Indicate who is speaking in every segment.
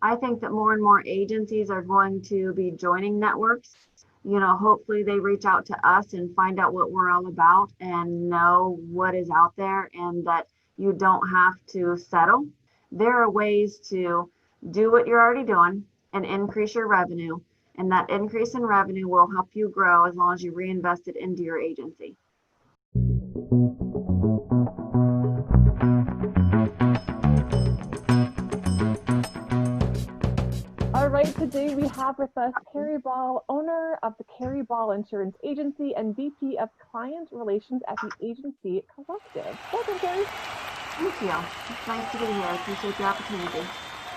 Speaker 1: I think that more and more agencies are going to be joining networks. Hopefully they reach out to us and find out what we're all about and know what is out there, and that you don't have to settle. There are ways to do what you're already doing and increase your revenue. And that increase in revenue will help you grow as long as you reinvest it into your agency.
Speaker 2: All right, today we have with us Kari Ball, owner of the Kari Ball Insurance Agency and VP of Client Relations at the Agency Collective. Welcome, Kari.
Speaker 1: Thank you. It's nice to be here. I appreciate the opportunity.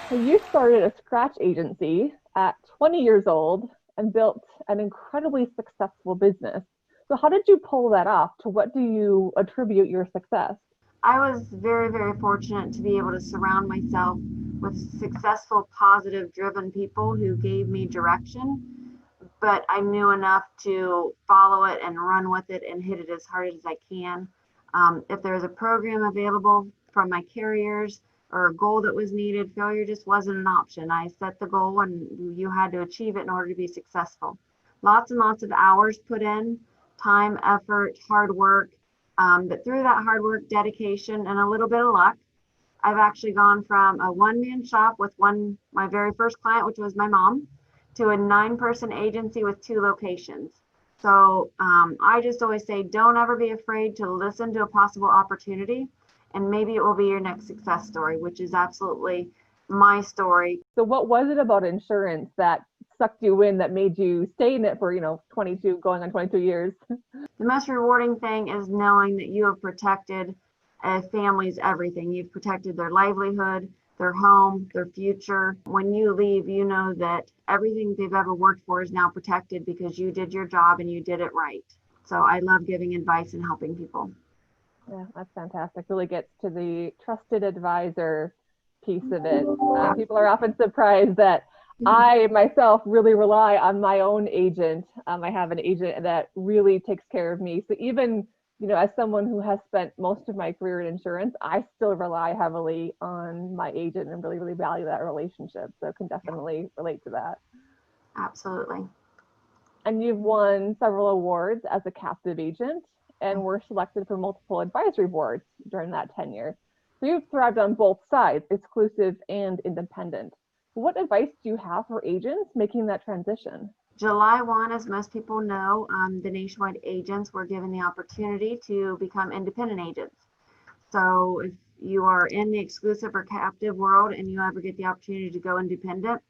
Speaker 2: So you started a scratch agency at 20 years old and built an incredibly successful business. So how did you pull that off? To what do you attribute your success?
Speaker 1: I was very, very fortunate to be able to surround myself with successful, positive, driven people who gave me direction, but I knew enough to follow it and run with it and hit it as hard as I can. If there was a program available from my carriers or a goal that was needed, failure just wasn't an option. I set the goal and you had to achieve it in order to be successful. Lots and lots of hours put in, time, effort, hard work. But through that hard work, dedication, and a little bit of luck, I've actually gone from a one-man shop with my very first client, which was my mom, to a 9-person agency with 2 locations. So I just always say, don't ever be afraid to listen to a possible opportunity, and maybe it will be your next success story, which is absolutely my story.
Speaker 2: So what was it about insurance that sucked you in, that made you stay in it for, 22, going on 22 years?
Speaker 1: The most rewarding thing is knowing that you have protected a family's everything. You've protected their livelihood, their home, their future. When you leave, you know that everything they've ever worked for is now protected because you did your job and you did it right. So I love giving advice and helping people.
Speaker 2: Yeah, that's fantastic. Really gets to the trusted advisor piece of it. People are often surprised that I myself really rely on my own agent. I have an agent that really takes care of me. So even, as someone who has spent most of my career in insurance, I still rely heavily on my agent and really, really value that relationship. So can definitely relate to that.
Speaker 1: Absolutely.
Speaker 2: And you've won several awards as a captive agent and were selected for multiple advisory boards during that tenure. So you've thrived on both sides, exclusive and independent. What advice do you have for agents making that transition?
Speaker 1: July 1, as most people know, the nationwide agents were given the opportunity to become independent agents. So if you are in the exclusive or captive world and you ever get the opportunity to go independent,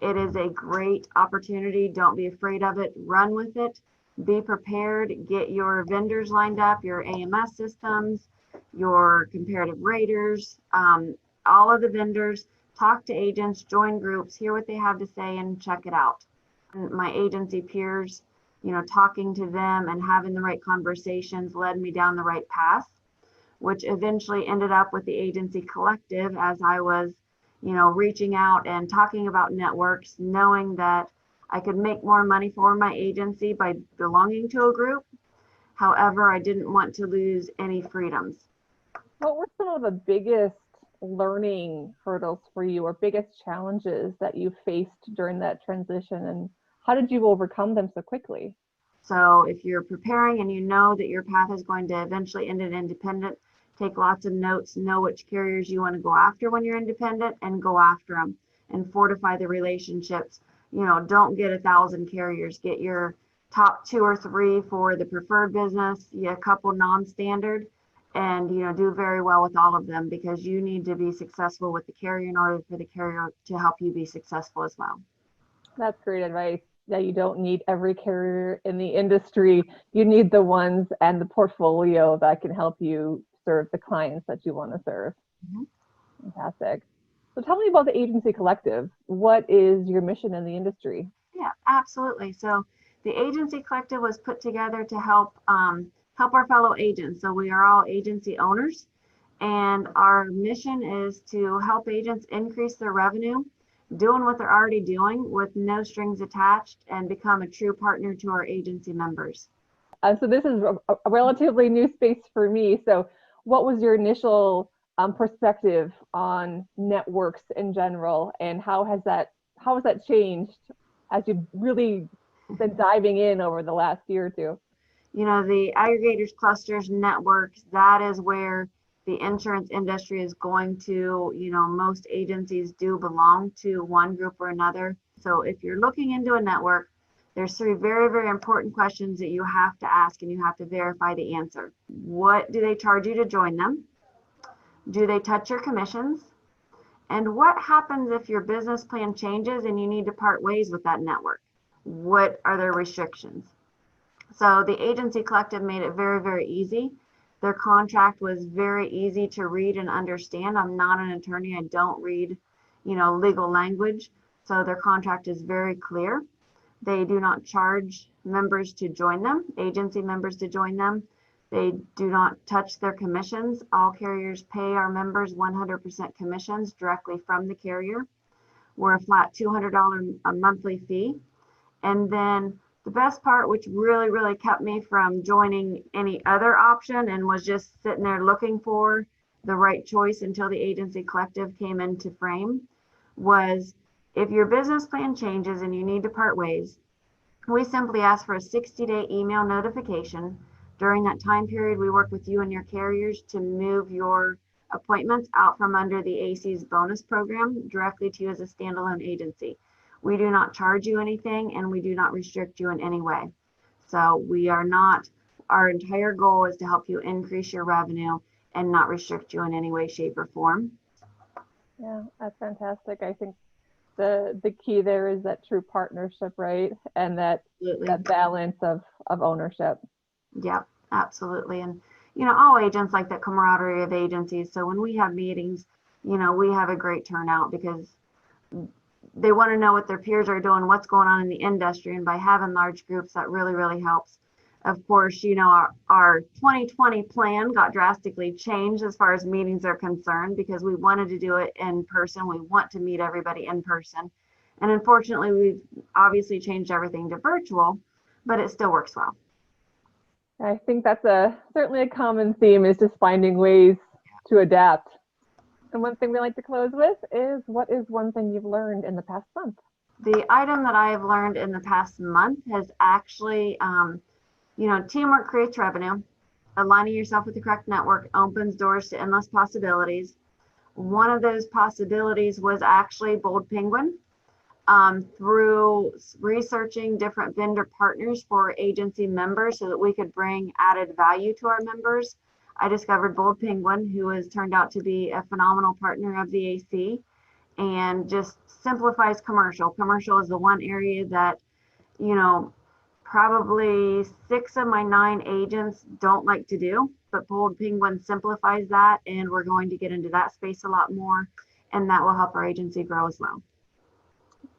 Speaker 1: it is a great opportunity. Don't be afraid of it. Run with it. Be prepared. Get your vendors lined up, your AMS systems, your comparative raters, all of the vendors. Talk to agents, join groups, hear what they have to say, and check it out. My agency peers, talking to them and having the right conversations led me down the right path, which eventually ended up with the Agency Collective as I was, reaching out and talking about networks, knowing that I could make more money for my agency by belonging to a group. However, I didn't want to lose any freedoms.
Speaker 2: What were some of the biggest learning hurdles for you, or biggest challenges that you faced during that transition, and how did you overcome them so quickly?
Speaker 1: So if you're preparing and you know that your path is going to eventually end in independent, take lots of notes, know which carriers you want to go after when you're independent, and go after them and fortify the relationships. Don't get 1,000 carriers. Get your top 2 or 3 for the preferred business, a couple non-standard, and do very well with all of them, because you need to be successful with the carrier in order for the carrier to help you be successful as well.
Speaker 2: That's great advice. Yeah, you don't need every carrier in the industry. You need the ones and the portfolio that can help you serve the clients that you want to serve. Mm-hmm. Fantastic. So tell me about the Agency Collective. What is your mission in the industry?
Speaker 1: Yeah, absolutely. So the Agency Collective was put together to help our fellow agents. So we are all agency owners, and our mission is to help agents increase their revenue, doing what they're already doing with no strings attached, and become a true partner to our agency members.
Speaker 2: So this is a relatively new space for me. So what was your initial perspective on networks in general, and how has that changed as you've really been diving in over the last year or two?
Speaker 1: The aggregators, clusters, networks, that is where the insurance industry is going to, most agencies do belong to one group or another. So if you're looking into a network, there's 3 very, very important questions that you have to ask, and you have to verify the answer. What do they charge you to join them? Do they touch your commissions? And what happens if your business plan changes and you need to part ways with that network? What are their restrictions? So the agency collective made it very, very easy. Their contract was very easy to read and understand. I'm not an attorney. I don't read, legal language. So their contract is very clear. They do not charge members to join them, agency members to join them. They do not touch their commissions. All carriers pay our members 100% commissions directly from the carrier. We're a flat $200 a monthly fee. And then the best part, which really, really kept me from joining any other option and was just sitting there looking for the right choice until the agency collective came into frame, was if your business plan changes and you need to part ways, we simply ask for a 60-day email notification. During that time period, we work with you and your carriers to move your appointments out from under the AC's bonus program directly to you as a standalone agency. We do not charge you anything, and we do not restrict you in any way. So our entire goal is to help you increase your revenue and not restrict you in any way, shape, or form.
Speaker 2: Yeah, that's fantastic. I think the key there is that true partnership, right? And that balance of ownership.
Speaker 1: Yep, absolutely. And, all agents like that camaraderie of agencies. So when we have meetings, we have a great turnout because they want to know what their peers are doing, what's going on in the industry. And by having large groups, that really, really helps. Of course, our 2020 plan got drastically changed as far as meetings are concerned because we wanted to do it in person. We want to meet everybody in person. And unfortunately, we've obviously changed everything to virtual, but it still works well.
Speaker 2: I think that's certainly a common theme, is just finding ways to adapt. And one thing we like to close with is, what is one thing you've learned in the past month?
Speaker 1: The item that I have learned in the past month has actually, teamwork creates revenue. Aligning yourself with the correct network opens doors to endless possibilities. One of those possibilities was actually Bold Penguin. Through researching different vendor partners for agency members so that we could bring added value to our members, I discovered Bold Penguin, who has turned out to be a phenomenal partner of the AC and just simplifies commercial. Commercial is the one area that, probably 6 of my 9 agents don't like to do, but Bold Penguin simplifies that, and we're going to get into that space a lot more, and that will help our agency grow as well.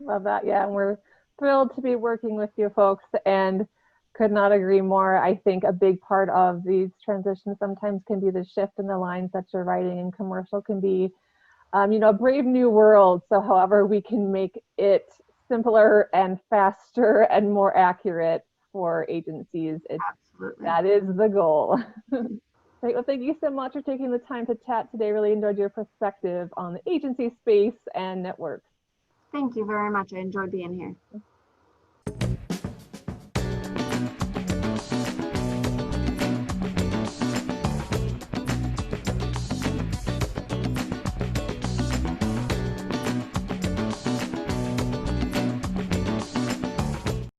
Speaker 2: Love that. Yeah, and we're thrilled to be working with you folks, and could not agree more. I think a big part of these transitions sometimes can be the shift in the lines that you're writing, and commercial can be, a brave new world. So however we can make it simpler and faster and more accurate for agencies, that is the goal. Great. Well, thank you so much for taking the time to chat today. Really enjoyed your perspective on the agency space and network.
Speaker 1: Thank you very much. I enjoyed being here.